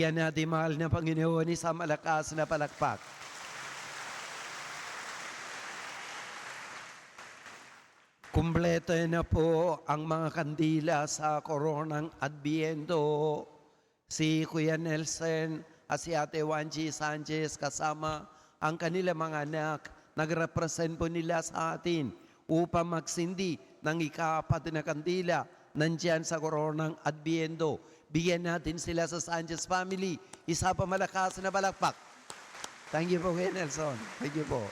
Yan natin, mahal na Panginoon, isang malakas na palakpak. Kumpleto na po ang mga kandila sa koronang Adbiento. Si Kuya Nelson at si Ate Wanji Sanchez kasama ang kanila mga anak, nagrepresent po nila sa atin upang magsindi ng ika-4 na kandila nandyan sa koronang Adbiento. Bigyan natin sila sa Sanchez family. Isa pa malakas na palakpak. Thank you po, Kuya Nelson. Thank you po.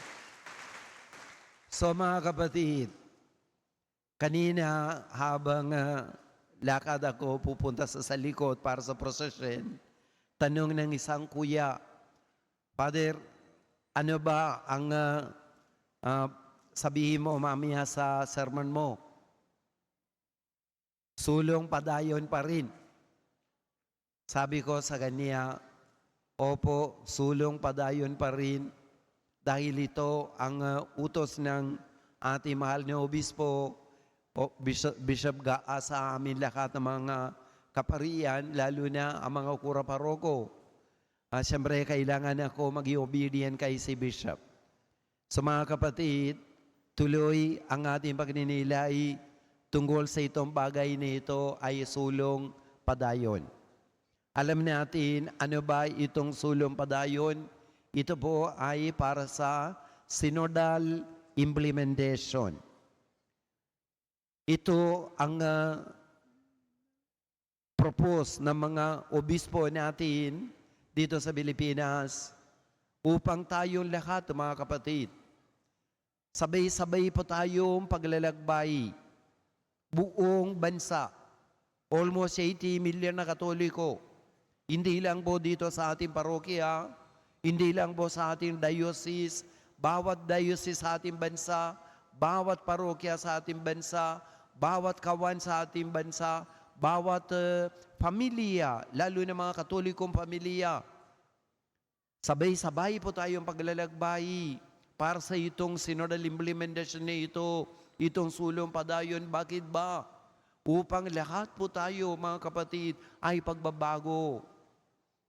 So mga kapatid, kanina habang lakad ako pupunta sa likod para sa procession, tanong ng isang kuya, Father, ano ba ang sabihin mo mamaya sa sermon mo? Sulong padayon pa rin. Sabi ko sa kanya, opo, sulong padayon pa rin dahil ito ang utos ng ating mahal na obispo, Bishop Gaa sa amin lahat ng mga kaparian, lalo na ang mga kura paroko. Siyempre, kailangan ako maging obedient kay si Bishop. So mga kapatid, tuloy ang ating pagninilay tungkol sa itong bagay na ito ay sulong padayon. Alam natin ano ba itong sulong padayon? Ito po ay para sa synodal implementation. Ito ang propose ng mga obispo natin dito sa Pilipinas upang tayong lahat, mga kapatid, sabay-sabay po tayong paglalakbay buong bansa. Almost 80 million na Katoliko. Hindi lang po dito sa ating parokya, hindi lang po sa ating diocese, bawat diocese sa ating bansa, bawat parokya sa ating bansa, bawat kawan sa ating bansa, bawat pamilya, lalo na mga Katolikong pamilya. Sabay-sabay po tayong paglalakbay para sa itong synodal implementation na ito, itong sulong padayon. Bakit ba? Upang lahat po tayo, mga kapatid, ay pagbabago.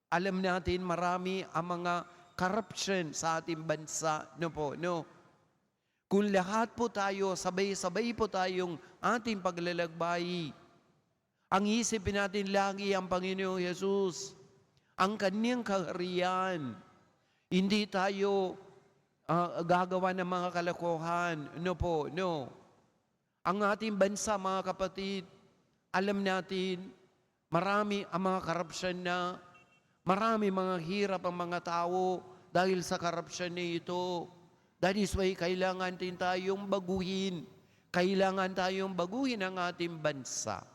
Alam natin marami ang mga corruption sa ating bansa. No? Kung lahat po tayo, sabay-sabay po tayong ating paglalakbay, ang isipin natin lagi ang Panginoong Jesus, ang Kanyang kaharian. Hindi tayo gagawa ng mga kalokohan. No. Ang ating bansa, mga kapatid, alam natin, marami ang mga corruption na, marami mga hirap ang mga tao dahil sa corruption na ito. That is why kailangan din tayong baguhin. Kailangan tayong baguhin ang ating bansa.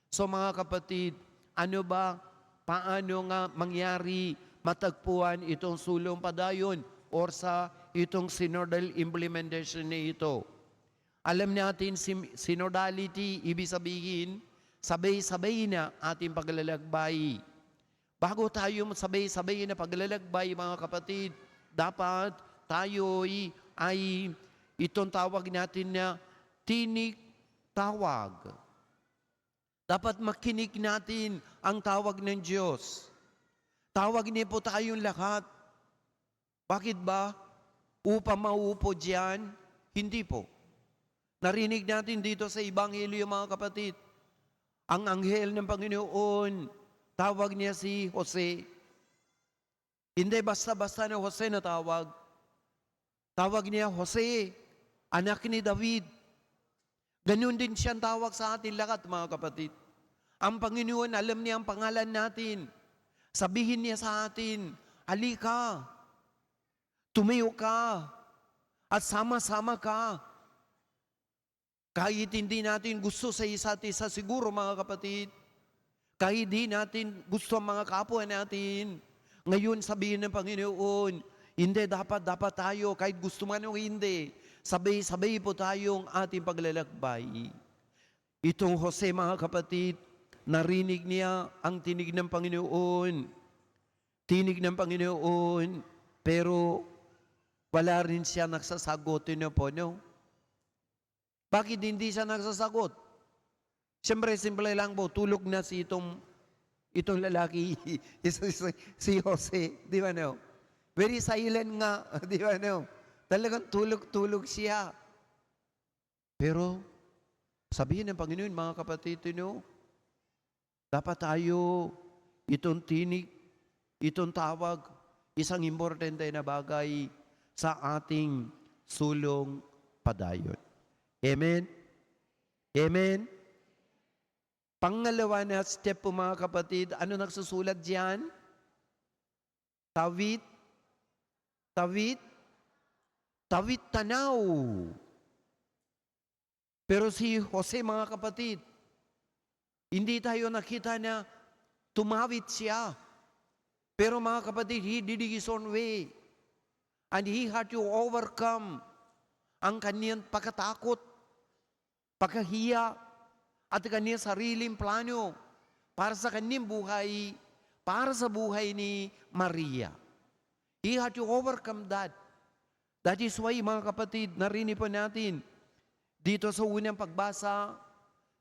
So mga kapatid, ano ba, paano nga mangyari matagpuan itong sulong padayon or sa itong synodal implementation na ito? Alam natin, synodality, ibig sabihin, sabay-sabay na ating paglalakbay. Bago tayo sabay-sabay na paglalakbay, mga kapatid, dapat tayo ay itong tawag natin na tinig tawag. Dapat makinig natin ang tawag ng Diyos. Tawag niya po tayong lahat. Bakit ba? Upang maupo diyan? Hindi po. Narinig natin dito sa Ebanghelyo, mga kapatid, ang anghel ng Panginoon, tawag niya si Jose. Hindi basta-basta na Jose na tawag. Tawag niya, Jose, anak ni David. Ganun din siyang tawag sa atin lahat, mga kapatid. Ang Panginoon, alam niya ang pangalan natin. Sabihin niya sa atin, halika, tumayo ka, at sama-sama ka. Kahit hindi natin gusto sa isa't isa, siguro, mga kapatid, kahit hindi natin gusto ang mga kapwa natin, ngayon sabihin ng Panginoon, hindi, dapat tayo, kahit gusto man o hindi, sabay-sabay po tayong ating paglalakbay. Itong Jose, mga kapatid, narinig niya ang tinig ng Panginoon. Tinig ng Panginoon, pero wala rin siya nagsasagot. No? Bakit hindi siya nagsasagot? Siyempre, simple lang po, tulog na si Itong lalaki, si Jose, di ba no? Very silent nga, di ba no? Talagang tulog-tulog siya. Pero, sabihin ng Panginoon, mga kapatid, dapat tayo, itong tinig, itong tawag, isang importante na bagay sa ating sulong padayon. Amen? Amen? Pangalawa na step po mga kapatid, ano nagsusulat diyan? Tawid tanaw. Pero si Jose mga kapatid, hindi tayo nakita na tumawid siya. Pero mga kapatid, he did his own way. And he had to overcome ang kaniyang pagkatakot, pagkahiya, at kaniyang sariling plano para sa kaniyang buhay, para sa buhay ni Maria. He had to overcome that. That is why, mga kapatid, narinig po natin, dito sa unang pagbasa,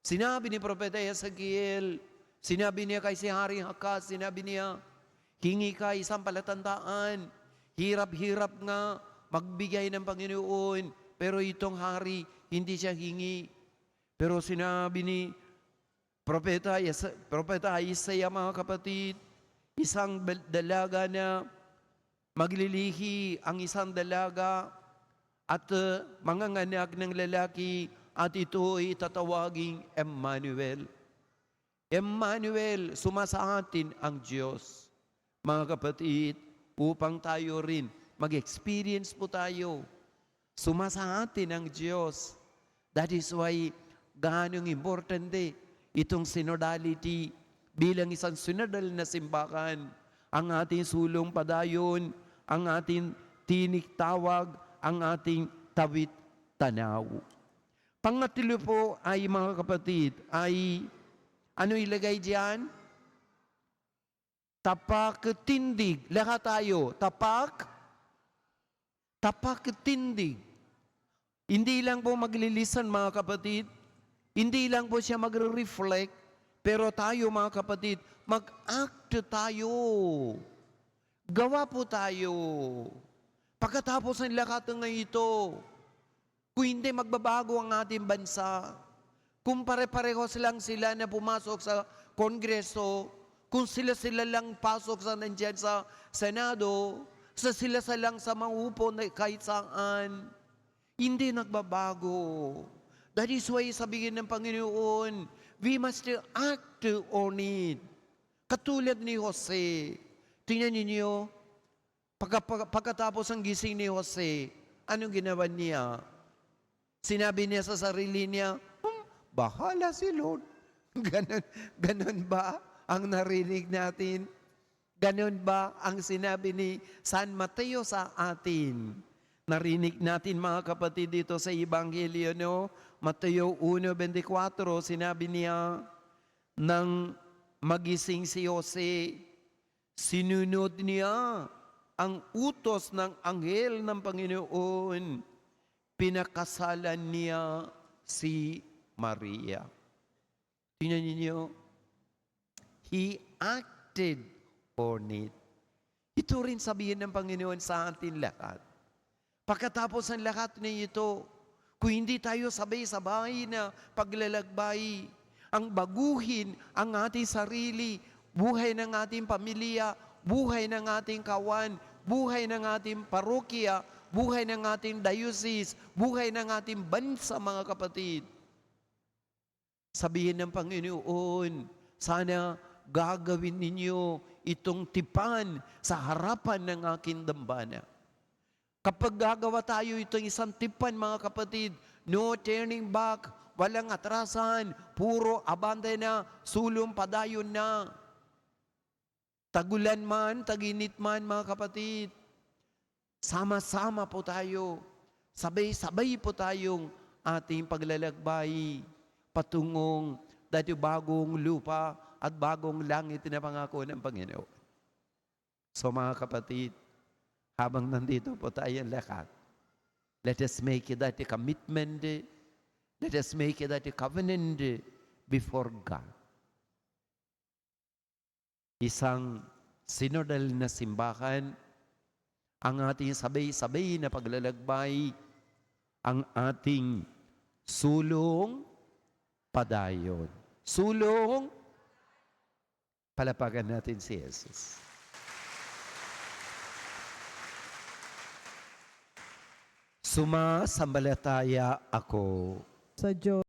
sinabi ni Propeta Ezekiel, sinabi niya kay si Haring Akas, sinabi niya, hingi ka isang palatandaan, hirap-hirap nga magbigay ng Panginoon, pero itong hari, hindi siya hingi. Pero sinabi ni Propeta Isaiah, mga kapatid, isang dalaga na maglilihi ang isang dalaga at manganganak ng lalaki at ito ay tatawaging Emmanuel. Emmanuel, sumasa atin ang Diyos. Mga kapatid, upang tayo rin mag-experience po tayo. Sumasa atin ang Diyos. That is why gaano importante itong synodality bilang isang synodal na simbahan, ang ating sulong padayon, ang ating tinig tawag, ang ating tawid tanaw. Pangatlo po ay mga kapatid, ay ano ilagay diyan? Tapak tindig. Lahat tayo, tapak tindig. Hindi lang po maglilisan mga kapatid, hindi lang po siya magre-reflect, pero tayo mga kapatid, mag-act tayo. Gawa po tayo. Pagkatapos ng lahat ng ito, kung hindi magbabago ang ating bansa, kung pare-parehos lang sila na pumasok sa Kongreso, kung sila lang pasok sa nandiyan sa Senado, sila lang sa maupo na kahit saan, hindi nagbabago. That is why sabihin ng Panginoon, we must act on it. Katulad ni Jose. Tingnan ninyo, pagkatapos ang gising ni Jose, anong ginawa niya? Sinabi niya sa sarili niya, bahala si Lord. Ganon ba ang narinig natin? Ganon ba ang sinabi ni San Mateo sa atin? Narinig natin mga kapatid dito sa Ebanghelyo, no? Mateo 1:24, sinabi niya, nang magising si Jose, sinunod niya ang utos ng anghel ng Panginoon. Pinakasalan niya si Maria. Tingnan niyo, he acted on it. Ito rin sabihin ng Panginoon sa atin lahat. Pagkatapos ng lahat na ito, kung hindi tayo sabay-sabay na paglalakbay, ang baguhin ang ating sarili, buhay ng ating pamilya, buhay ng ating kawan, buhay ng ating parokya, buhay ng ating diocese, buhay ng ating bansa, mga kapatid. Sabihin ng Panginoon, sana gagawin ninyo itong tipan sa harapan ng aking dambana. Kapag gagawa tayo itong isang tipan, mga kapatid, no turning back, walang atrasan, puro abante na, sulong padayon na. Tagulan man, taginit man, mga kapatid, sama-sama po tayo, sabay-sabay po tayong ating paglalakbay patungong dati bagong lupa at bagong langit na pangako ng Panginoon. So mga kapatid, habang nandito po tayong lahat, let us make that a commitment, let us make that a covenant before God. isang sinodal na simbahan, ang ating sabay-sabay na paglalakbay, ang ating sulong padayon. Sulong, palapagan natin si Jesus. Sumasambalataya ako sa Diyos